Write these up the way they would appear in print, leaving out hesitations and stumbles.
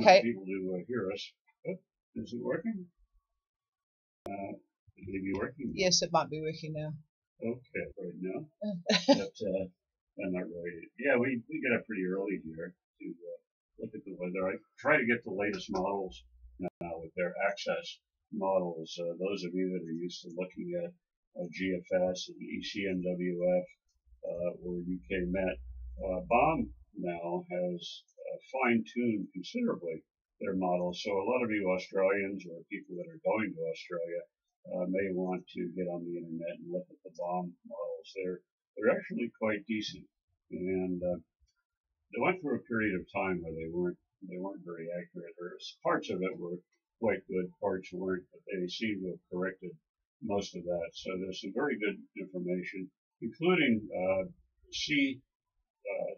Okay. People to hear us. Oh, is it working? It may be working now. Yes, it might be working now. Okay, right now. But I'm not really. Yeah, we get up pretty early here to look at the weather. I try to get the latest models now with their access models. Those of you that are used to looking at GFS and ECMWF or UK Met, BOM now has fine-tuned considerably their models. So a lot of you Australians or people that are going to Australia may want to get on the internet and look at the BOM models. They're actually quite decent, and they went through a period of time where they weren't very accurate, or parts of it were quite good, parts weren't, but they seem to have corrected most of that. So there's some very good information, including sea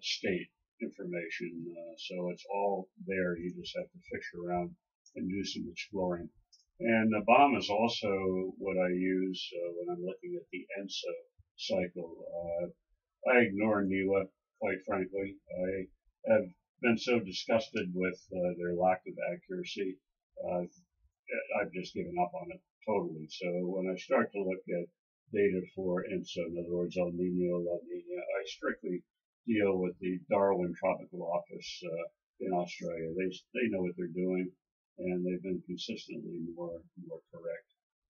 state information. So it's all there. You just have to fish around and do some exploring. And BOM is also what I use when I'm looking at the ENSO cycle. I ignore NIWA, quite frankly. I have been so disgusted with their lack of accuracy. I've just given up on it totally. So when I start to look at data for ENSO, in other words, El Nino, La Nina, I strictly deal with the Darwin Tropical Office in Australia. They know what they're doing, and they've been consistently more correct.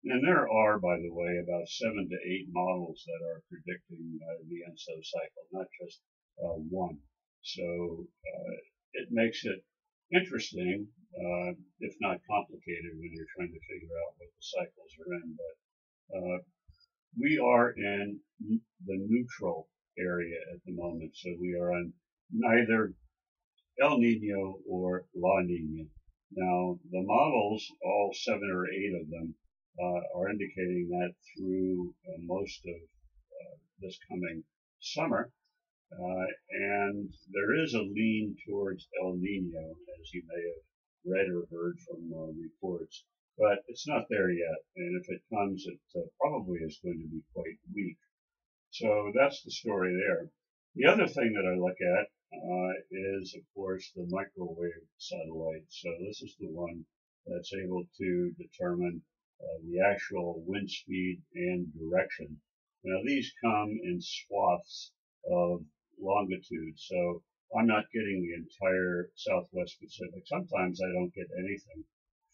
And there are, by the way, about 7 to 8 models that are predicting the ENSO cycle, not just one. So it makes it interesting, if not complicated, when you're trying to figure out what the cycles are in. But we are in the neutral area at the moment, so we are on neither El Nino or La Nina. Now, the models, all 7 or 8 of them, are indicating that through most of this coming summer, and there is a lean towards El Nino, as you may have read or heard from reports, but it's not there yet, and if it comes, it probably is going to be quite weak. So that's the story there. The other thing that I look at is, of course, the microwave satellite. So this is the one that's able to determine the actual wind speed and direction. Now these come in swaths of longitude, so I'm not getting the entire Southwest Pacific. Sometimes I don't get anything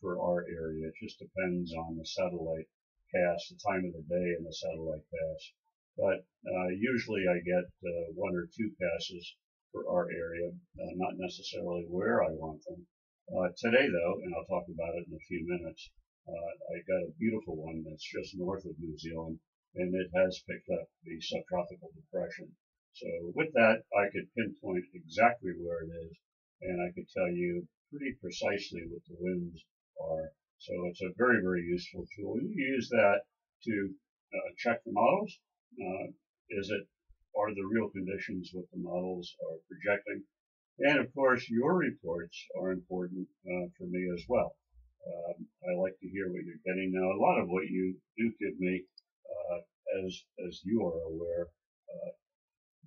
for our area. It just depends on the satellite pass, the time of the day and the satellite pass. But usually I get 1 or 2 passes for our area, not necessarily where I want them. Today, though, and I'll talk about it in a few minutes, I got a beautiful one that's just north of New Zealand, and it has picked up the subtropical depression. So with that, I could pinpoint exactly where it is, and I could tell you pretty precisely what the winds are. So it's a very, very useful tool. You use that to check the models. Are the real conditions what the models are projecting? And of course, your reports are important for me as well. I like to hear what you're getting. Now, a lot of what you do give me, as you are aware,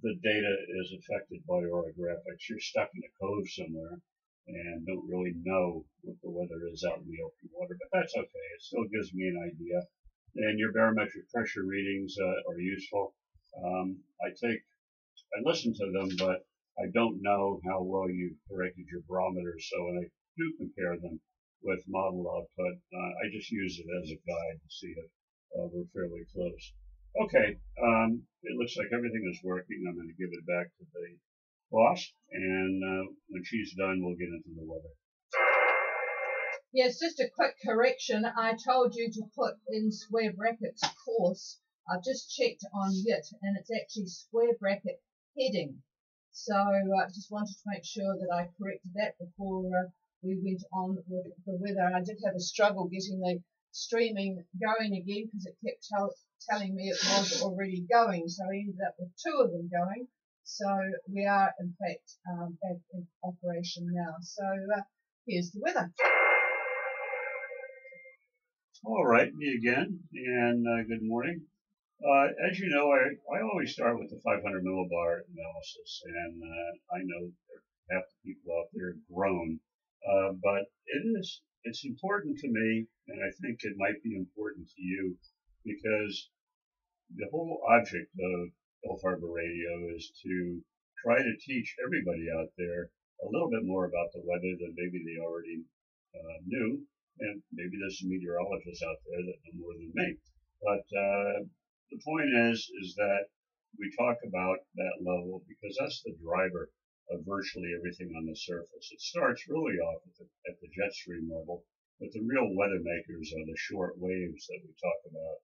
the data is affected by orographics. You're stuck in a cove somewhere and don't really know what the weather is out in the open water, but that's okay. It still gives me an idea. And your barometric pressure readings are useful. I listen to them, but I don't know how well you've corrected your barometers. So when I do compare them with model output, I just use it as a guide to see if we're fairly close. Okay, it looks like everything is working. I'm going to give it back to the boss, and when she's done, we'll get into the weather. Yes, just a quick correction. I told you to put in square brackets course. I've just checked on YIT, and it's actually square bracket heading. So I just wanted to make sure that I corrected that before we went on with the weather. I did have a struggle getting the streaming going again because it kept telling me it was already going. So I ended up with 2 of them going. So we are, in fact, in operation now. So here's the weather. All right, me again, and good morning. As you know, I always start with the 500 millibar analysis, and I know half the people out there groan But it's important to me, and I think it might be important to you, because the whole object of Gulf Harbor Radio is to try to teach everybody out there a little bit more about the weather than maybe they already knew. And maybe there's some meteorologists out there that know more than me. But the point is that we talk about that level because that's the driver of virtually everything on the surface. It starts really off at the jet stream level, but the real weather makers are the short waves that we talk about.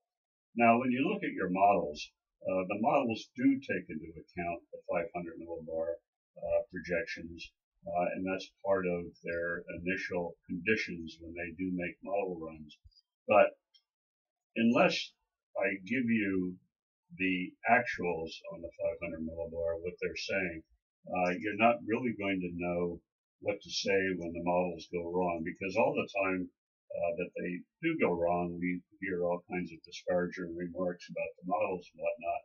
Now, when you look at your models, the models do take into account the 500 millibar projections, and that's part of their initial conditions when they do make model runs. But unless I give you the actuals on the 500 millibar, what they're saying, you're not really going to know what to say when the models go wrong, because all the time that they do go wrong, we hear all kinds of disparaging remarks about the models and whatnot.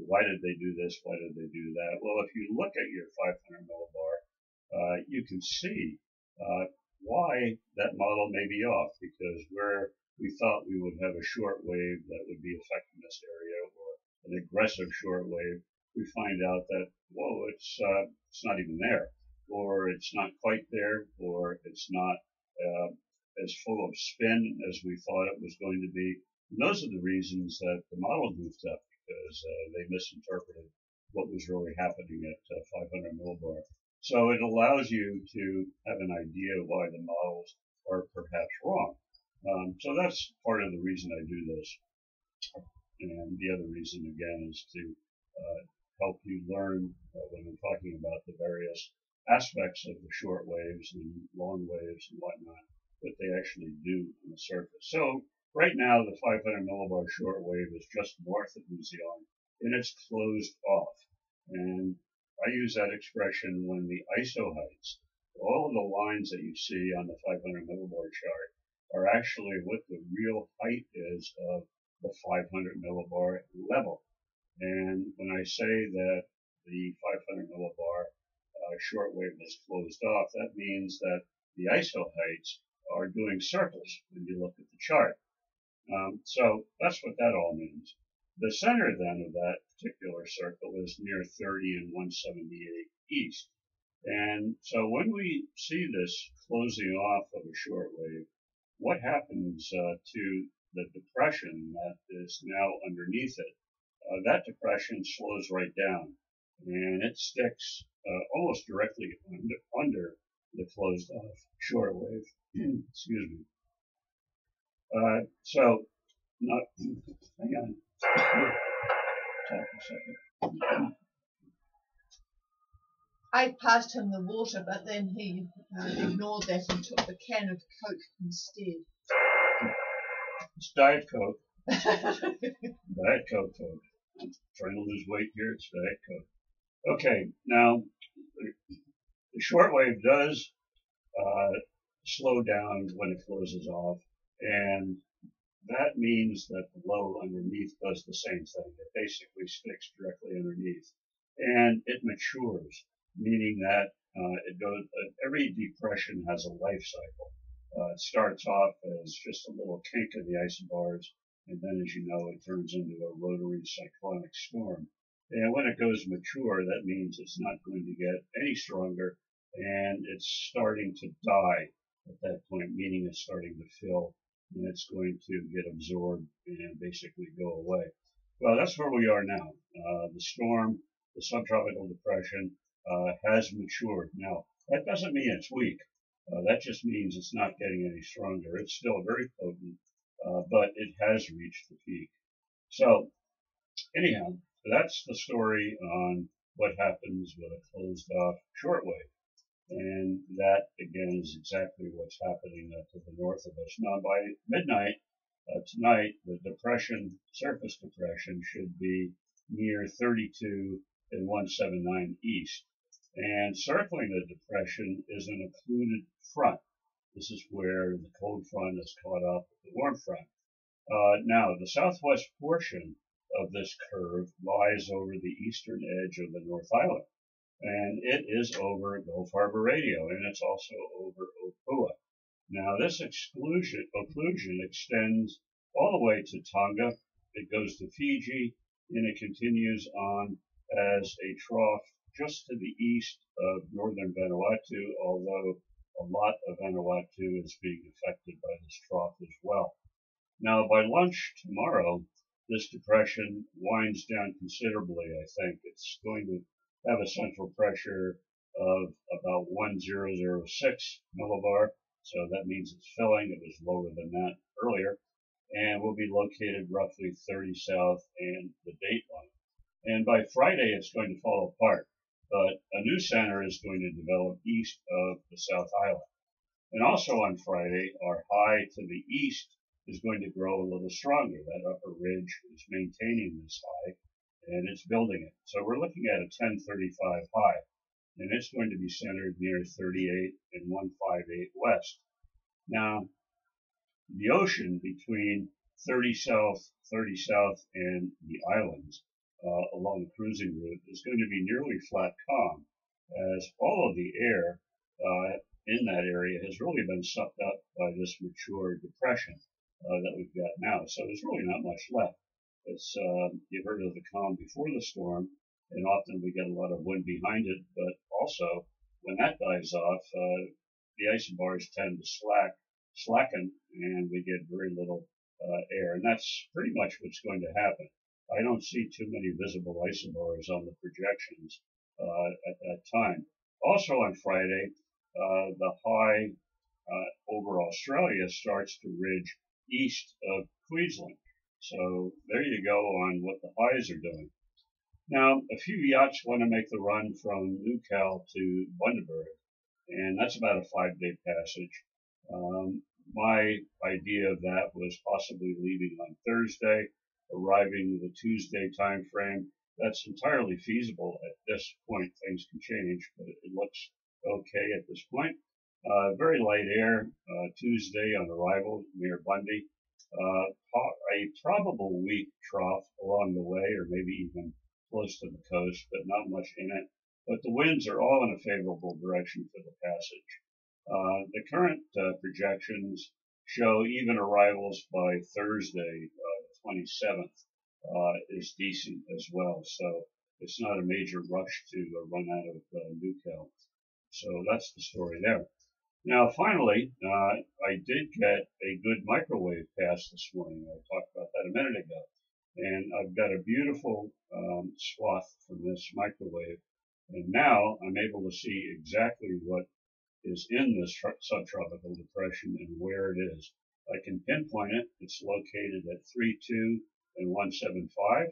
Why did they do this? Why did they do that? Well, if you look at your 500 millibar, you can see why that model may be off, because where we thought we would have a short wave that would be affecting this area, or an aggressive short wave, we find out that, whoa, it's not even there, or it's not quite there, or it's not as full of spin as we thought it was going to be. And those are the reasons that the model goofed up, because they misinterpreted what was really happening at 500 millibar. So it allows you to have an idea why the models are perhaps wrong. So that's part of the reason I do this. And the other reason, again, is to help you learn when I'm talking about the various aspects of the short waves and long waves and whatnot, what they actually do on the surface. So right now, the 500 millibar short wave is just north of New Zealand, and it's closed off. And I use that expression when the ISO heights, all of the lines that you see on the 500 millibar chart, are actually what the real height is of the 500 millibar level. And when I say that the 500 millibar shortwave is closed off, that means that the ISO heights are doing circles when you look at the chart. So that's what that all means. The center then of that particular circle is near 30 and 178 east. And so when we see this closing off of a shortwave, what happens to the depression that is now underneath it? That depression slows right down, and it sticks almost directly under the closed off shortwave. Excuse me. So, not, hang on. Talk a second. I passed him the water, but then he ignored that and took the can of Coke instead. It's Diet Coke. Diet Coke, folks. I'm trying to lose weight here. It's Diet Coke. Okay, now the shortwave does slow down when it closes off, and that means that the low underneath does the same thing. It basically sticks directly underneath, and it matures, meaning that it goes. Every depression has a life cycle. It starts off as just a little kink in the isobars, and then, as you know, it turns into a rotary cyclonic storm. And when it goes mature, that means it's not going to get any stronger, and it's starting to die at that point, meaning it's starting to fill, and it's going to get absorbed and basically go away. Well, that's where we are now. The storm, the subtropical depression, has matured. Now, that doesn't mean it's weak. That just means it's not getting any stronger. It's still very potent, but it has reached the peak. So, anyhow, that's the story on what happens with a closed-off shortwave. And that, again, is exactly what's happening to the north of us. Now, by midnight tonight, the depression, surface depression, should be near 32 and 179 east. And circling the depression is an occluded front. This is where the cold front is caught up with the warm front. Now, the southwest portion of this curve lies over the eastern edge of the North Island. and it is over Gulf Harbor Radio, and it's also over Opua. Now this occlusion extends all the way to Tonga. It goes to Fiji, and it continues on as a trough just to the east of northern Vanuatu, although a lot of Vanuatu is being affected by this trough as well. Now by lunch tomorrow, this depression winds down considerably, I think. It's going to have a central pressure of about 1006 millibar, so that means it's filling. It was lower than that earlier, and will be located roughly 30 south and the date line. And by Friday, it's going to fall apart, but a new center is going to develop east of the South Island. And also on Friday, our high to the east is going to grow a little stronger. That upper ridge is maintaining this high, and it's building it. So we're looking at a 1035 high, and it's going to be centered near 38 and 158 west. Now, the ocean between 30 south, and the islands along the cruising route is going to be nearly flat calm, as all of the air in that area has really been sucked up by this mature depression that we've got now. So there's really not much left. It's you've heard of the calm before the storm, and often we get a lot of wind behind it, but also when that dies off, the isobars tend to slacken, and we get very little air, and that's pretty much what's going to happen. I don't see too many visible isobars on the projections at that time. Also on Friday, the high over Australia starts to ridge east of Queensland. So there you go on what the highs are doing. Now, a few yachts want to make the run from Newcastle to Bundaberg, and that's about a 5-day passage. My idea of that was possibly leaving on Thursday, arriving the Tuesday time frame. That's entirely feasible at this point. Things can change, but it looks okay at this point. Very light air Tuesday on arrival near Bundy. A probable weak trough along the way, or maybe even close to the coast, but not much in it. But the winds are all in a favorable direction for the passage. The current projections show even arrivals by Thursday, the 27th, is decent as well. So it's not a major rush to run out of Newcastle. So that's the story there. Now, finally, I did get a good microwave pass this morning. I talked about that a minute ago. And I've got a beautiful swath from this microwave. And now I'm able to see exactly what is in this subtropical depression and where it is. I can pinpoint it. It's located at 32 and 175,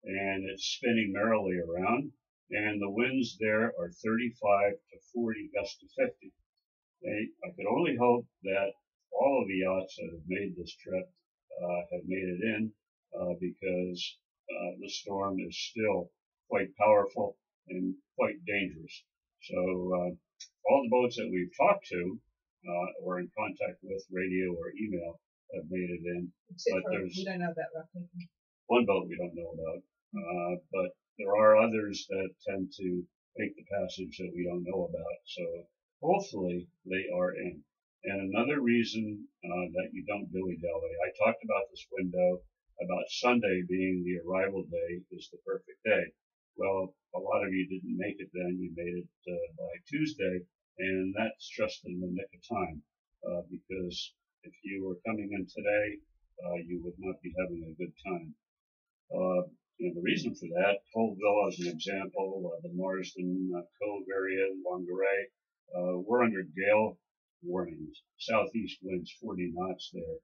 and it's spinning merrily around. And the winds there are 35 to 40 gusts to 50. I could only hope that all of the yachts that have made this trip have made it in, because the storm is still quite powerful and quite dangerous. So all the boats that we've talked to or in contact with, radio or email, have made it in. Except but for there's we don't know about Rockland. one boat we don't know about, but there are others that tend to make the passage that we don't know about. So hopefully they are in. And another reason that you don't dilly-dally, I talked about this window about Sunday being the arrival day is the perfect day. Well, a lot of you didn't make it then. You made it by Tuesday, and that's just in the nick of time, because if you were coming in today, you would not be having a good time. And the reason for that, Colville as an example, the Marsden Cove area, Whangarei, we're under gale warnings, southeast winds 40 knots there.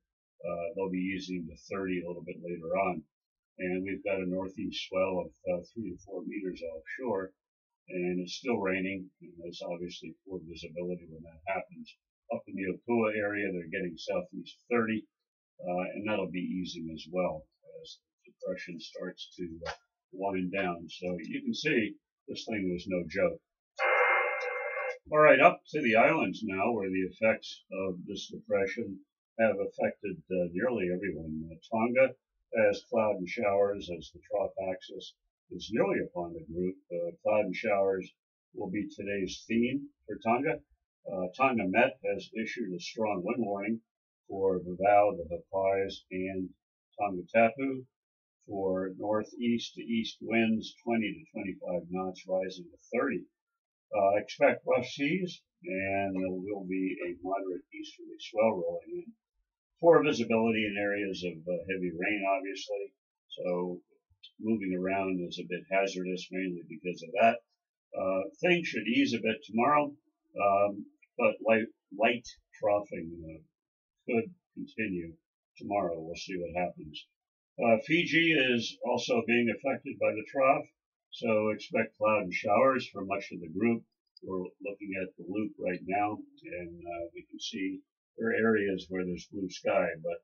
They'll be easing to 30 a little bit later on. And we've got a northeast swell of 3 to 4 meters offshore, and it's still raining, and there's obviously poor visibility when that happens. Up in the Opua area, they're getting southeast 30, and that'll be easing as well as the depression starts to wind down. So you can see this thing was no joke. All right, up to the islands now, where the effects of this depression have affected nearly everyone. Tonga has cloud and showers as the trough axis is nearly upon the group. Cloud and showers will be today's theme for Tonga. Tonga Met has issued a strong wind warning for Vavau, the Hapais, and Tonga Tapu for northeast to east winds 20 to 25 knots, rising to 30. Expect rough seas, and there will be a moderate easterly swell rolling in. Poor visibility in areas of heavy rain, obviously, so moving around is a bit hazardous, mainly because of that. Things should ease a bit tomorrow, but light troughing could continue tomorrow. We'll see what happens. Fiji is also being affected by the trough, so expect cloud and showers for much of the group. We're looking at the loop right now, and we can see there are areas where there's blue sky, but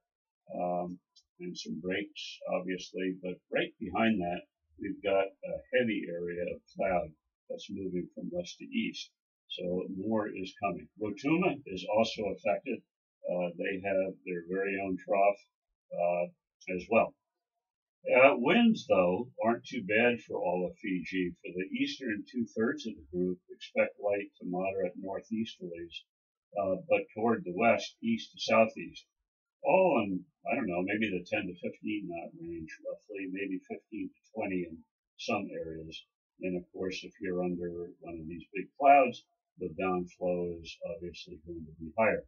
and some breaks, obviously. But right behind that, we've got a heavy area of cloud that's moving from west to east. So more is coming. Rotuma is also affected. They have their very own trough as well. Winds, though, aren't too bad for all of Fiji. For the eastern two-thirds of the group, expect light to moderate northeasterlies, but toward the west, east to southeast. All in, I don't know, maybe the 10 to 15 knot range, roughly, maybe 15 to 20 in some areas. And of course, if you're under one of these big clouds, the downflow is obviously going to be higher.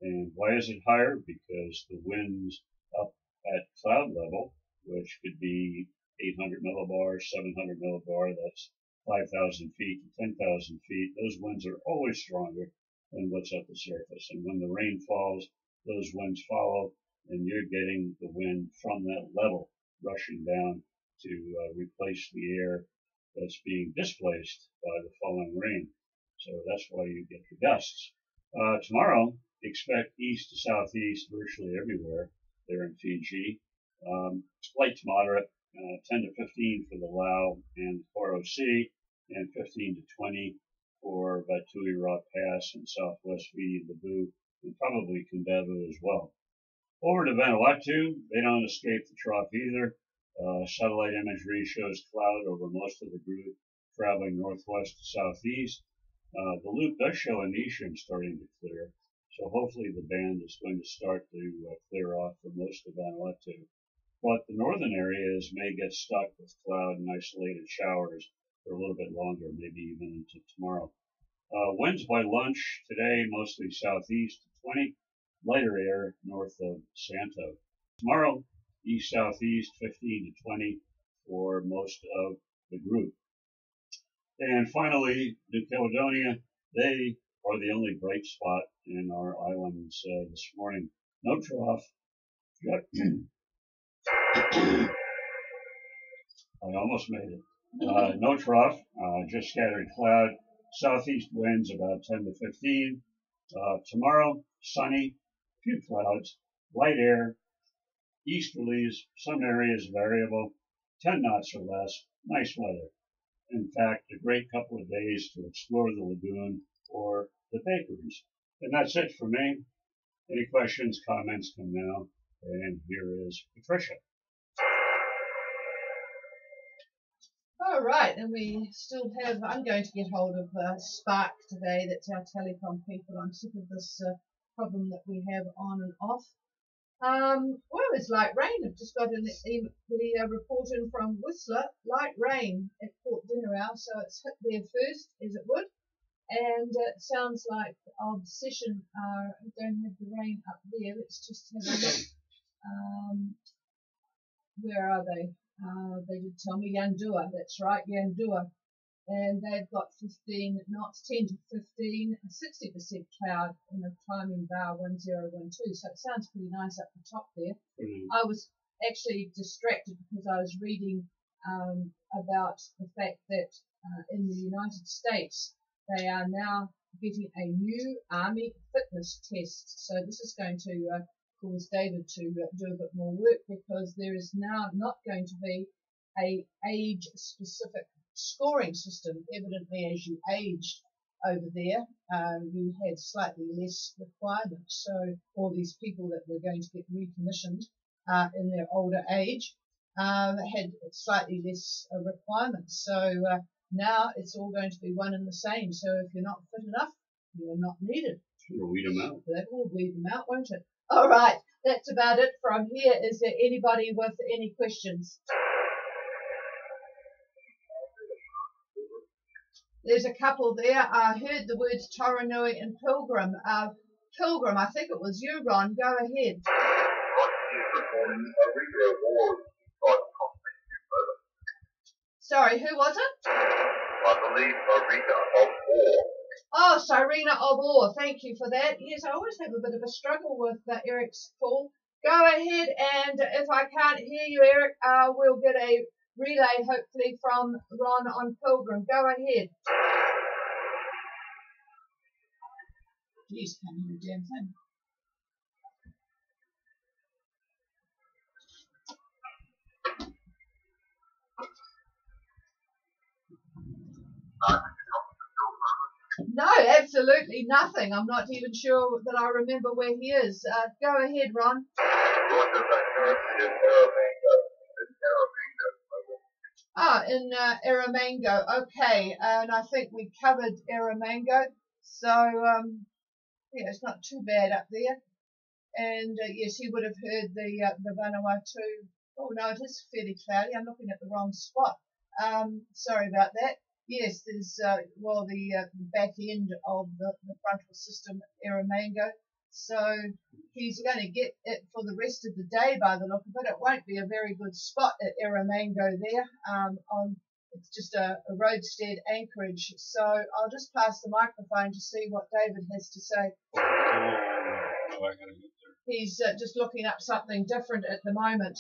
And why is it higher? Because the winds up at cloud level, which could be 800 millibar, 700 millibar, that's 5,000 feet to 10,000 feet. Those winds are always stronger than what's at the surface. And when the rain falls, those winds follow, and you're getting the wind from that level rushing down to replace the air that's being displaced by the falling rain. So that's why you get the gusts. Tomorrow, expect east to southeast virtually everywhere there in Fiji. Light to moderate, 10 to 15 for the Lau and Koro Sea, and 15 to 20 for Vatui Rock Pass and southwest Fiji, Lebu, and probably Kindavu as well. Over to Vanuatu, they don't escape the trough either. Satellite imagery shows cloud over most of the group traveling northwest to southeast. The loop does show Anishim starting to clear, so hopefully the band is going to start to clear off for most of Vanuatu. But the northern areas may get stuck with cloud and isolated showers for a little bit longer, maybe even into tomorrow. Winds by lunch today, mostly southeast to 20, lighter air north of Santo. Tomorrow, east-southeast 15 to 20 for most of the group. And finally, New Caledonia, they are the only bright spot in our islands this morning. No trough. I almost made it. No trough, just scattered cloud. Southeast winds about 10 to 15. Tomorrow, sunny, few clouds, light air, easterlies, some areas variable, 10 knots or less, nice weather. In fact, a great couple of days to explore the lagoon or the bakeries. And that's it for me. Any questions, comments, come now. And here is Patricia. All right, and we still have, I'm going to get hold of Spark today. That's our telecom people. I'm sick of this problem that we have on and off. Well, it's light rain. I've just got the report in from Whistler. Light rain at Port General, so it's hit there first, as it would. And it sounds like Obsession don't have the rain up there. Let's just have a look. Where are they? They did tell me Yandua. That's right, Yandua. And they've got 15 knots, 10 to 15, 60% cloud in a timing bar 1012. So it sounds pretty nice up the top there. I was actually distracted because I was reading about the fact that in the United States they are now getting a new Army fitness test. So this is going to cause David to do a bit more work, because there is now not going to be a age-specific scoring system. Evidently, as you aged over there, you had slightly less requirements. So all these people that were going to get recommissioned in their older age had slightly less requirements. So Now it's all going to be one and the same. So if you're not fit enough, you're not needed. We'll weed them out. That will weed them out, won't it? All right, that's about it from here. Is there anybody with any questions? There's a couple there. I heard the words Toranui and Pilgrim. Pilgrim, I think it was you, Ron. Go ahead. Sorry, who was it? I believe Marina of War. Oh, Cyrena of Or. Thank you for that. Yes, I always have a bit of a struggle with Eric's call. Go ahead, and if I can't hear you, Eric, we'll get a relay, hopefully, from Ron on Pilgrim. Go ahead. Please can't hear a damn thing. No, absolutely nothing. I'm not even sure that I remember where he is. Go ahead, Ron. In Erromango. Okay, and I think we covered Erromango. So, yeah, it's not too bad up there. And yes, he would have heard the Vanuatu. Oh no, it is fairly cloudy. I'm looking at the wrong spot. Sorry about that. Yes, there's the back end of the frontal system, Erromango. So he's going to get it for the rest of the day by the look of it. It won't be a very good spot at Erromango there. It's just a roadstead anchorage. So I'll just pass the microphone to see what David has to say. I gotta get there. He's just looking up something different at the moment.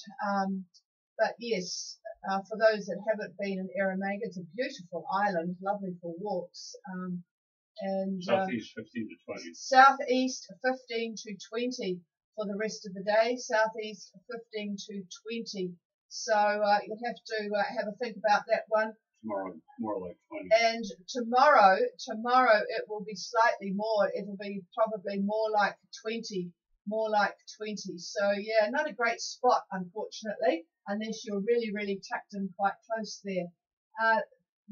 But yes, for those that haven't been in Erromango, it's a beautiful island, lovely for walks. And Southeast 15 to 20. Southeast 15 to 20 for the rest of the day. Southeast 15 to 20. So you'll have to have a think about that one. Tomorrow, more like 20. And tomorrow it will be slightly more. It'll be probably more like 20. More like 20. So yeah, not a great spot, unfortunately, unless you're really, really tucked in quite close there.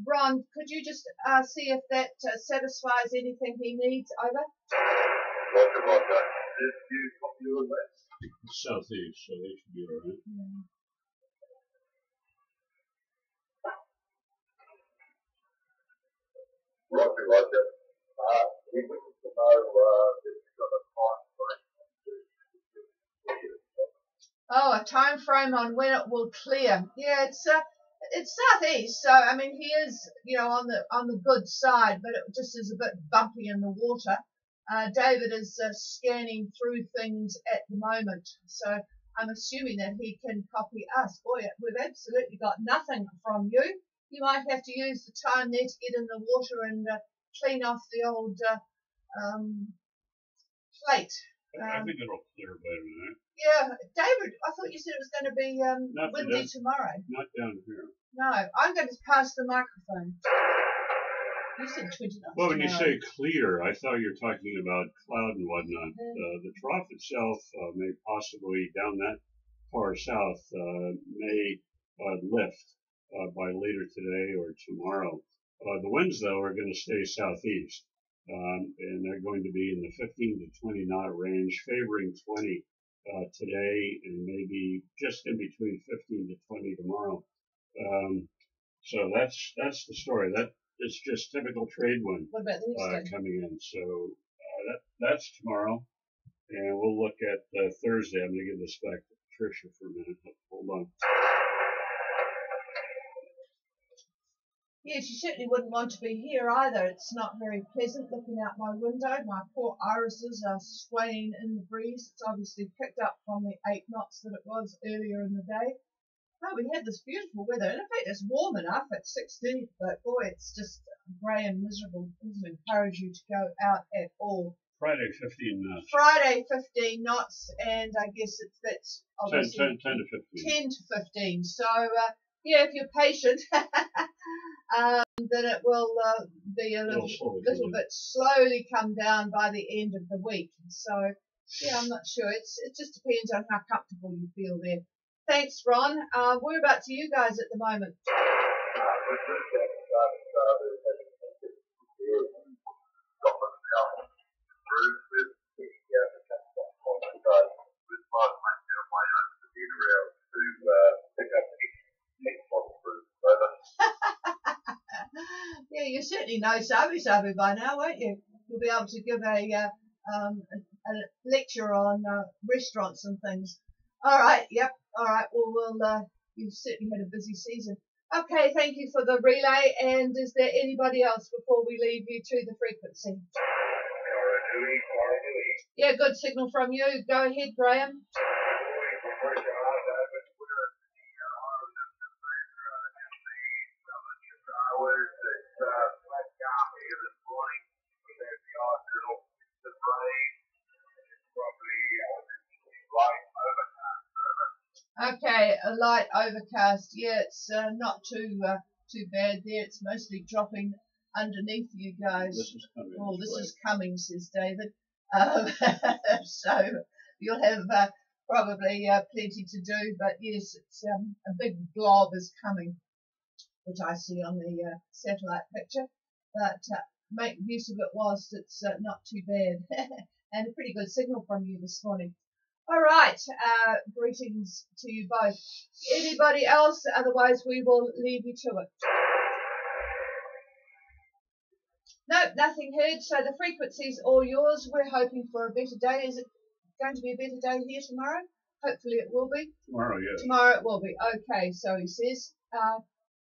Ron, could you just see if that satisfies anything he needs? Over. Southeast, so they should be all right. Yeah. Roger. We want to know if you've got a time frame. Oh, a time frame on when it will clear. Yeah, it's southeast, so I mean he is, on the good side, but it just is a bit bumpy in the water. David is scanning through things at the moment, so I'm assuming that he can copy us. Boy, we've absolutely got nothing from you. You might have to use the time there to get in the water and clean off the old plate. I think it'll clear by tonight. Yeah, David, I thought you said it was going to be windy tomorrow. Not down here. No, I'm going to pass the microphone. You said 20 knots. Well, when you tomorrow. say clear, I thought you were talking about cloud and whatnot. The trough itself may possibly, down that far south, may lift by later today or tomorrow. The winds, though, are going to stay southeast, and they're going to be in the 15 to 20 knot range, favoring 20 today, and maybe just in between 15 to 20 tomorrow. So that's the story. That it's just typical trade wind coming in. So that's tomorrow, and we'll look at Thursday. I'm going to give this back to Patricia for a minute. Hold on. Yes, you certainly wouldn't want to be here either. It's not very pleasant looking out my window. My poor irises are swaying in the breeze. It's obviously picked up from the 8 knots that it was earlier in the day. Oh, we had this beautiful weather. And in fact, it's warm enough at 16, but boy, it's just grey and miserable. It doesn't encourage you to go out at all. Friday, 15 knots. Friday, 15 knots, and I guess that's obviously 10 to 15. 10 to 15. So, yeah, if you're patient, then it will be a little bit slowly come down by the end of the week. So, yeah, I'm not sure. It just depends on how comfortable you feel there. Thanks, Ron. Whereabouts are you guys at the moment? you certainly know Sabi by now, won't you? You'll be able to give a lecture on restaurants and things. All right, yep. All right, well, you've certainly had a busy season. Okay, thank you for the relay. And is there anybody else before we leave you to the frequency? Yeah, good signal from you. Go ahead, Graham. Okay, a light overcast. Yeah, it's not too bad there. It's mostly dropping underneath you guys. This is coming. Oh, this is coming, says David. So you'll have probably plenty to do. But yes, it's a big blob is coming, which I see on the satellite picture. But make use of it whilst it's not too bad. And a pretty good signal from you this morning. All right, greetings to you both. Anybody else? Otherwise, we will leave you to it. Nope, nothing heard. So the frequency's all yours. We're hoping for a better day. Is it going to be a better day here tomorrow? Hopefully it will be. Tomorrow, yes. Tomorrow it will be. Okay, so he says.